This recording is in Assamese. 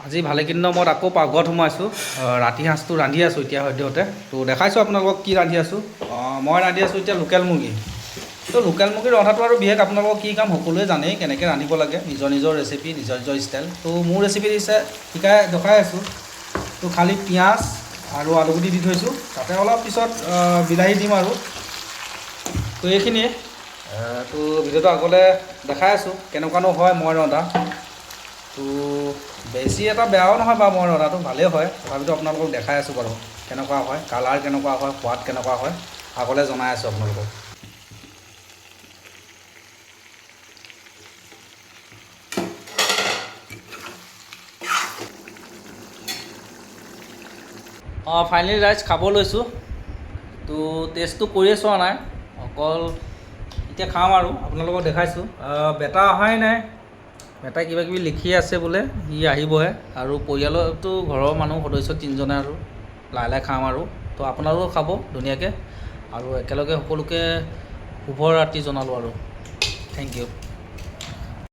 আজি ভালেখিনি মই আকৌ পাকঘৰত সোমাইছোঁ ৰাতি সাঁজটো ৰান্ধি আছোঁ এতিয়া সদ্যহতে তো দেখাইছোঁ আপোনালোকক কি ৰান্ধি আছোঁ মই ৰান্ধি আছোঁ এতিয়া লোকেল মুৰ্গী তো লোকেল মুৰ্গীৰ ৰন্ধাটো আৰু বিশেষ আপোনালোকক কি কাম সকলোৱে জানেই কেনেকৈ ৰান্ধিব লাগে নিজৰ নিজৰ ৰেচিপি নিজৰ নিজৰ ষ্টাইল তো মোৰ ৰেচিপি শিকাই দেখাই আছোঁ তো খালি পিঁয়াজ আৰু আলুগুটি দি থৈছোঁ তাতে অলপ পিছত বিলাহী দিম আৰু তো এইখিনিয়ে তো ভিডিঅ'টো আগলৈ দেখাই আছোঁ কেনেকুৱানো হয় মই ৰন্ধা তো বেছি এটা বেয়াও নহয় বাৰু মই ৰন্ধাটো ভালেই হয় তথাপিতো আপোনালোকক দেখাই আছোঁ বাৰু কেনেকুৱা হয় কালাৰ কেনেকুৱা হয় সোৱাদ কেনেকুৱা হয় আগলৈ জনাই আছোঁ আপোনালোকক ফাইনেলি ৰাইজ খাব লৈছোঁ তো টেষ্টটো কৰিয়ে চোৱা নাই অকল এতিয়া খাম আৰু আপোনালোকক দেখাইছোঁ বেটা অহাই নাই বেটাই কিবা কিবি লিখি আছে বোলে সি আহিবহে আৰু পৰিয়ালতো ঘৰৰ মানুহ সদস্য 3জনে আৰু লাহে লাহে খাম আৰু তো আপোনালোকেও খাব ধুনীয়াকৈ আৰু একেলগে সকলোকে শুভ ৰাতি জনালোঁ আৰু থেংক ইউ